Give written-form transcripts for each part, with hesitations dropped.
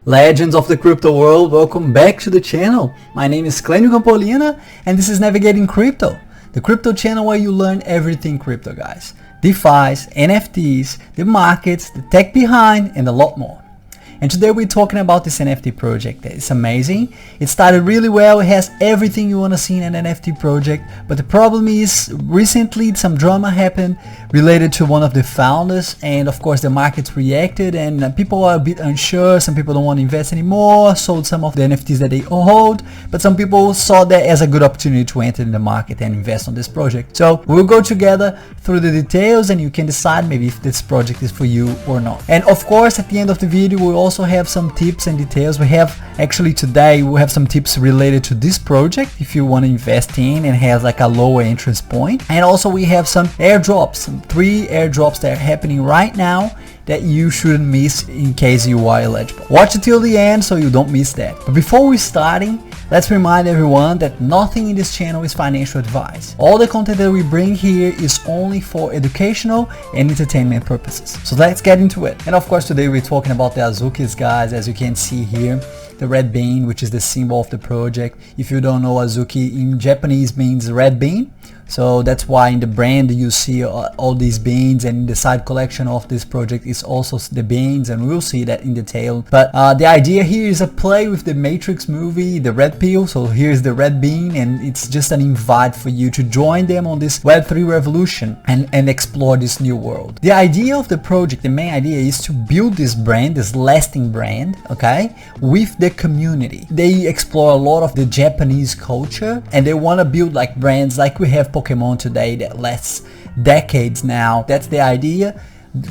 Legends of the crypto world, welcome back to the channel. My name is Clênio Campolina and this is Navigating Crypto, the crypto channel where you learn everything crypto, guys. DeFi's, NFTs, the markets, the tech behind, and a lot more. And today we're talking about this NFT project. It's amazing. It started really well. It has everything you want to see in an NFT project. But the problem is recently some drama happened related to one of the founders. And of course the markets reacted and people are a bit unsure. Some people don't want to invest anymore. Sold some of the NFTs that they hold. But some people saw that as a good opportunity to enter in the market and invest on this project. So we'll go together through the details and you can decide maybe if this project is for you or not. And of course at the end of the video we'll also have some tips and details. We have actually today we'll have some tips related to this project if you want to invest in and has like a lower entrance point. And also we have some airdrops, some 3 airdrops that are happening right now that you shouldn't miss in case you are eligible. Watch it till the end so you don't miss that. But before we starting, let's remind everyone that nothing in this channel is financial advice. All the content that we bring here is only for educational and entertainment purposes. So let's get into it. And of course today we're talking about the Azukis, guys, as you can see here. The red bean, which is the symbol of the project. If you don't know, Azuki in Japanese means red bean. So that's why in the brand you see all these beans, and in the side collection of this project is also the beans, and we'll see that in detail. But the idea here is a play with the Matrix movie, the red pill. So here's the red bean, and it's just an invite for you to join them on this Web3 revolution and explore this new world. The idea of the project, the main idea is to build this brand, this lasting brand, okay, with the community. They explore a lot of the Japanese culture and they want to build like brands like we have Pokemon today that lasts decades now. That's the idea,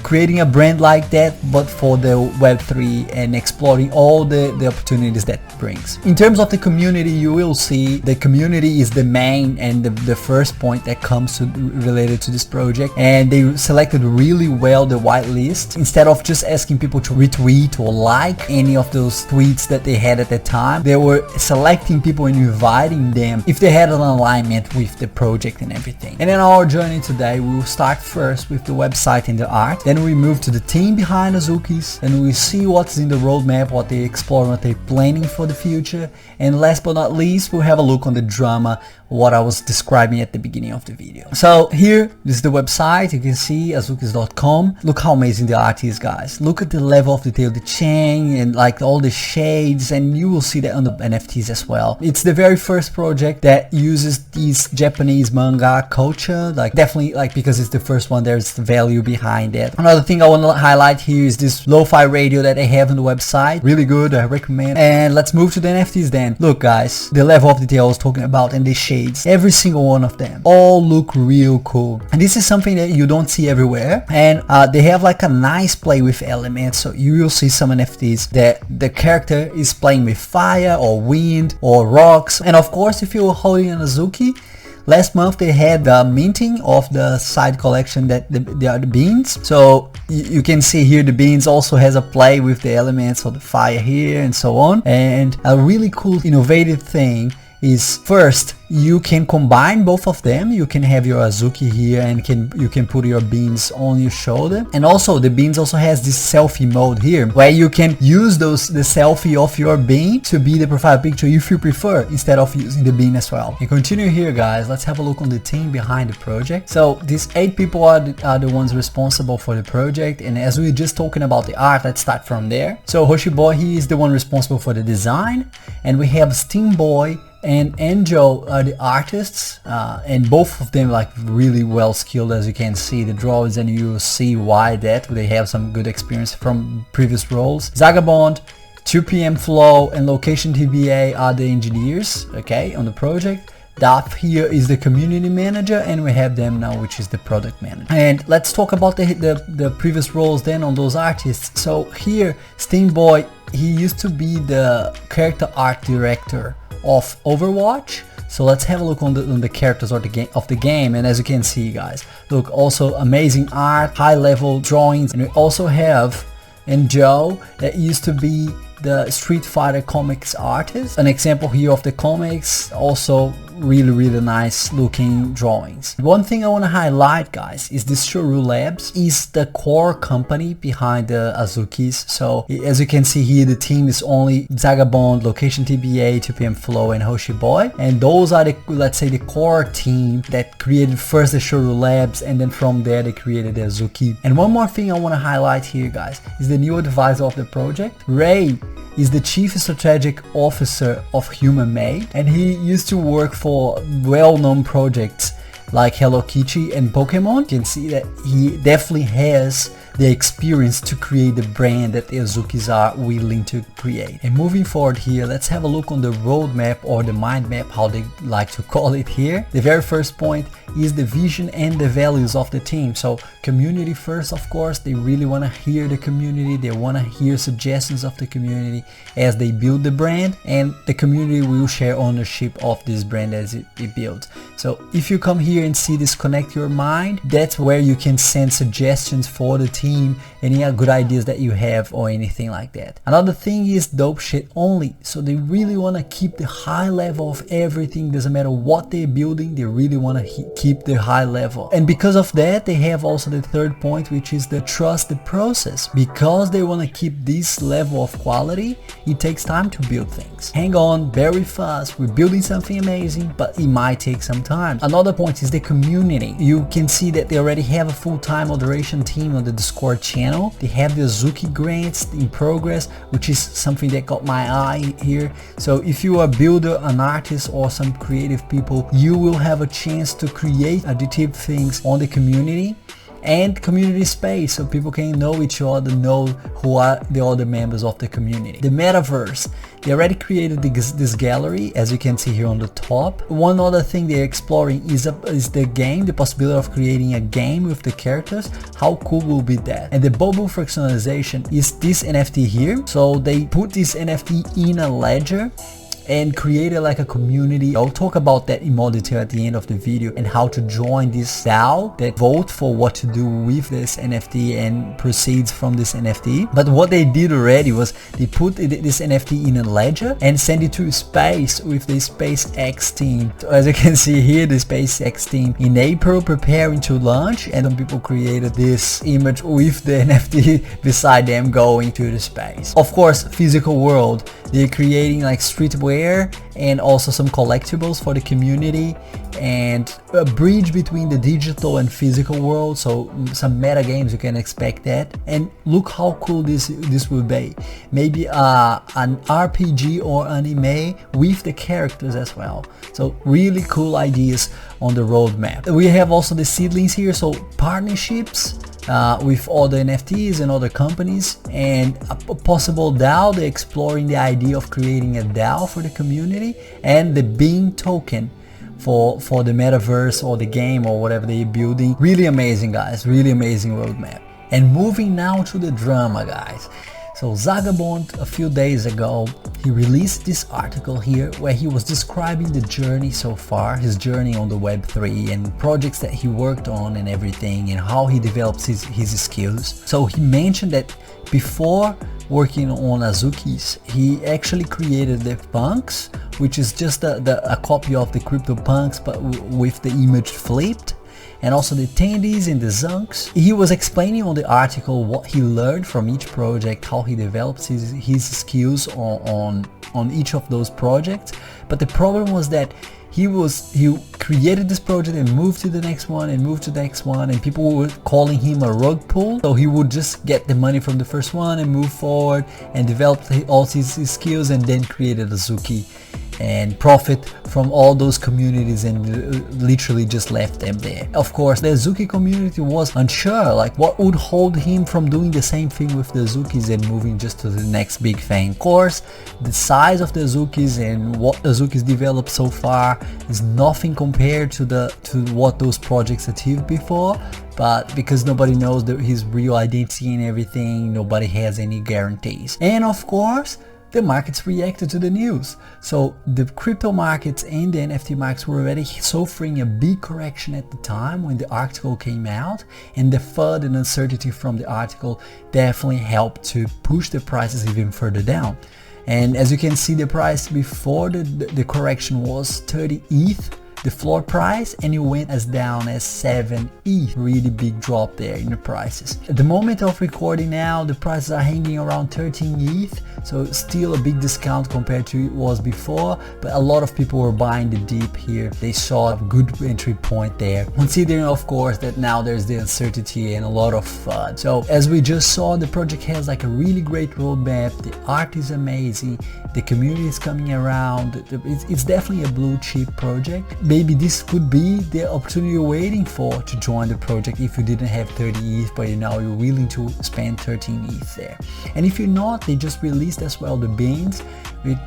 creating a brand like that but for the Web3 and exploring all the opportunities that brings. In terms of the community, you will see the community is the main and the first point that comes to related to this project, and they selected really well the whitelist. Instead of just asking people to retweet or like any of those tweets that they had at the time, they were selecting people and inviting them if they had an alignment with the project and everything. And in our journey today, we will start first with the website and the art. Then we move to the team behind Azukis and we see what's in the roadmap, what they explore, what they're planning for the future. And last but not least, we'll have a look on the drama, what I was describing at the beginning of the video. So here, this is the website. You can see azukis.com. Look how amazing the art is, guys. Look at the level of detail, the chain and like all the shades, and you will see that on the NFTs as well. It's the very first project that uses these Japanese manga culture, like definitely like because it's the first one, there's value behind it. Another thing I want to highlight here is this lo-fi radio that they have on the website. Really good, I recommend. And let's move to the NFTs then. Look, guys, the level of detail I was talking about and the shade. Every single one of them all look real cool, and this is something that you don't see everywhere. And they have like a nice play with elements, so you will see some NFTs that the character is playing with fire or wind or rocks. And of course, if you're holding an Azuki, last month they had the minting of the side collection that they are the beans. So you can see here the beans also has a play with the elements of the fire here and so on. And a really cool innovative thing is first you can combine both of them. You can have your Azuki here and you can put your beans on your shoulder. And also the beans also has this selfie mode here where you can use the selfie of your bean to be the profile picture if you prefer, instead of using the bean as well. And continue here, guys. Let's have a look on the team behind the project. So these 8 people are the ones responsible for the project, and as we were just talking about the art, let's start from there. So Hoshiboy, he is the one responsible for the design, and we have Steamboy and Enjo are the artists, and both of them like really well skilled, as you can see the drawings, and you will see why that they have some good experience from previous roles. Zagabond, 2PM Flow, and Location TBA are the engineers, okay, on the project. Daf here is the community manager, and we have them now, which is the product manager. And let's talk about the previous roles then on those artists. So here, Steamboy, he used to be the character art director of Overwatch. So let's have a look on the characters of the game. And as you can see, guys, look, also amazing art, high level drawings. And we also have Joe that used to be the Street Fighter comics artist. An example here of the comics, also really nice looking drawings. One thing I want to highlight, guys, is this Shoru Labs is the core company behind the Azukis. So as you can see here, the team is only Zagabond, Location TBA, 2PM Flow, and Hoshi Boy, and those are the, let's say, the core team that created first the Shoru Labs, and then from there they created the Azuki. And one more thing I want to highlight here, guys, is the new advisor of the project. Ray is the Chief Strategic Officer of Human Made, and he used to work for well-known projects like Hello Kitty and Pokemon. You can see that he definitely has the experience to create the brand that the Azukis are willing to create. And moving forward here, let's have a look on the roadmap, or the mind map, how they like to call it here. The very first point is the vision and the values of the team. So community first, of course. They really want to hear the community. They want to hear suggestions of the community as they build the brand, and the community will share ownership of this brand as it builds. So if you come here and see this connect your mind, that's where you can send suggestions for the team, any good ideas that you have or anything like that. Another thing is dope shit only. So they really want to keep the high level of everything. Doesn't matter what they're building, they really want to keep the high level. And because of that, they have also the third point, which is the trust the process. Because they want to keep this level of quality, it takes time to build things. Hang on, very fast. We're building something amazing, but it might take some time. Another point is the community. You can see that they already have a full-time moderation team on the Discord channel. They have the Azuki grants in progress, which is something that got my eye here. So if you are a builder, an artist, or some creative people, you will have a chance to create additive things on the community and community space, so people can know each other, know who are the other members of the community. The metaverse, they already created this gallery, as you can see here on the top. One other thing they're exploring is the game, the possibility of creating a game with the characters. How cool will be that? And the bubble fractionalization is this NFT here. So they put this NFT in a ledger and created like a community. I'll talk about that in more detail at the end of the video, and how to join this DAO that vote for what to do with this NFT and proceeds from this NFT. But what they did already was they put this NFT in a ledger and send it to space with the SpaceX team. So as you can see here, the SpaceX team in April preparing to launch, and some people created this image with the NFT beside them going to the space. Of course, physical world, they're creating like streetwear and also some collectibles for the community, and a bridge between the digital and physical world. So some meta games, you can expect that. And look how cool this will be. Maybe an RPG or anime with the characters as well. So really cool ideas on the roadmap. We have also the seedlings here, so partnerships with other NFTs and other companies, and a possible DAO. They're exploring the idea of creating a DAO for the community, and the Bean token for the metaverse or the game or whatever they're building. Really amazing, guys, really amazing roadmap. And moving now to the drama, guys. So Zagabond, a few days ago, he released this article here where he was describing the journey so far, his journey on the Web3 and projects that he worked on and everything, and how he develops his skills. So he mentioned that before working on Azukis, he actually created the Punks, which is just a copy of the CryptoPunks but with the image flipped, and also the Tendies and the Zunks. He was explaining on the article what he learned from each project, how he develops his skills on each of those projects. But the problem was that he created this project and moved to the next one and moved to the next one, and people were calling him a rug pull. So he would just get the money from the first one and move forward and develop all his skills, and then created Azuki and profit from all those communities and literally just left them there. Of course, the Azuki community was unsure, like what would hold him from doing the same thing with the Azukis and moving just to the next big thing. Of course, the size of the Azukis and what Azukis developed so far is nothing compared to what those projects achieved before. But because nobody knows his real identity and everything, nobody has any guarantees. And of course, the markets reacted to the news. So the crypto markets and the NFT markets were already suffering a big correction at the time when the article came out, and the FUD and uncertainty from the article definitely helped to push the prices even further down. And as you can see, the price before the correction was 30 ETH, the floor price, and it went as down as 7 ETH. Really big drop there in the prices. At the moment of recording now, the prices are hanging around 13 ETH, so still a big discount compared to it was before, but a lot of people were buying the dip here. They saw a good entry point there, considering of course that now there's the uncertainty and a lot of FUD. So as we just saw, the project has like a really great roadmap, the art is amazing, the community is coming around, it's definitely a blue chip project. Maybe this could be the opportunity you're waiting for to join the project if you didn't have 30 ETH, but now you're willing to spend 13 ETH there. And if you're not, they just released as well the Beanz.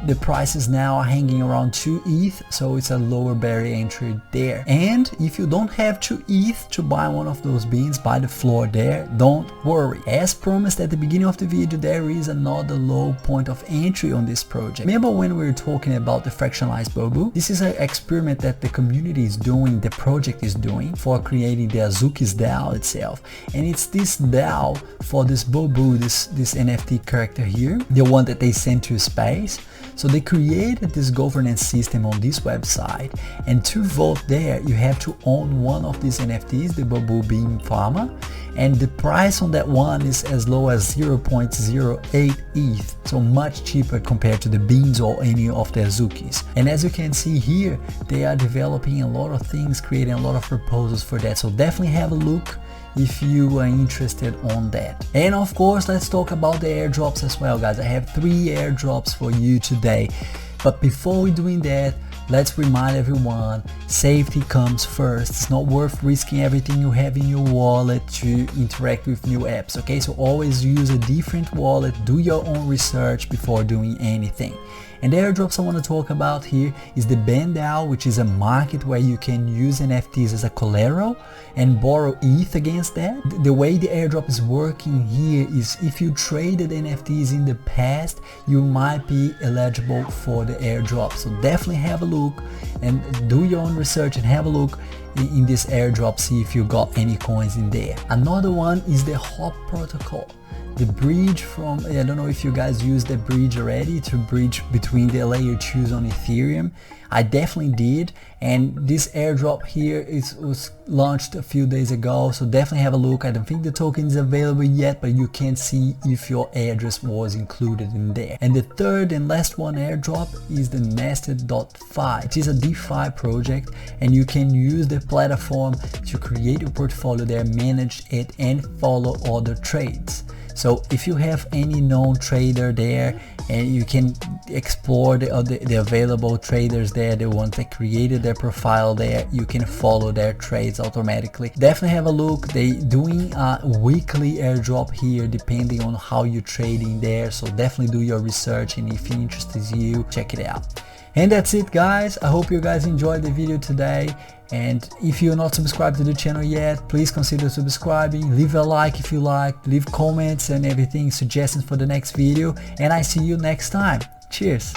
The prices now are hanging around 2 ETH, so it's a lower barrier entry there. And if you don't have 2 ETH to buy one of those Beanz by the floor there, don't worry. As promised at the beginning of the video, there is another low point of entry on this project. Remember when we were talking about the fractionalized Bobu? This is an experiment that the community is doing, the project is doing, for creating the Azuki's DAO itself. And it's this DAO for this Bobu, this NFT character here, the one that they sent to space. So they created this governance system on this website, and to vote there you have to own one of these NFTs, the Bobu Beam Farmer, and the price on that one is as low as 0.08 ETH, so much cheaper compared to the Beanz or any of the Azukis. And as you can see here, they are developing a lot of things, creating a lot of proposals for that, so definitely have a look if you are interested on that. And of course, let's talk about the airdrops as well, guys. I have 3 airdrops for you today, but before we're doing that, let's remind everyone, safety comes first. It's not worth risking everything you have in your wallet to interact with new apps, okay? So always use a different wallet, do your own research before doing anything. And the airdrops I want to talk about here is the BandDAO, which is a market where you can use NFTs as a collateral and borrow ETH against that. The way the airdrop is working here is if you traded NFTs in the past, you might be eligible for the airdrop. So definitely have a look and do your own research and have a look in this airdrop, see if you got any coins in there. Another one is the HOP protocol. The bridge from, I don't know if you guys use the bridge already to bridge between the layer 2s on Ethereum. I definitely did, and this airdrop here was launched a few days ago, so definitely have a look. I don't think the token is available yet, but you can see if your address was included in there. And the third and last one airdrop is the nested.fi. It is a DeFi project, and you can use the platform to create a portfolio there, manage it, and follow other trades. So if you have any known trader there, and you can explore the available traders there, the ones that created their profile there, you can follow their trades automatically. Definitely have a look. They doing a weekly airdrop here depending on how you're trading there, so definitely do your research, and if it interests you, check it out. And that's it, guys. I hope you guys enjoyed the video today, and if you're not subscribed to the channel yet, please consider subscribing. Leave a like if you like, leave comments and everything, suggestions for the next video, and I see you next time. Cheers.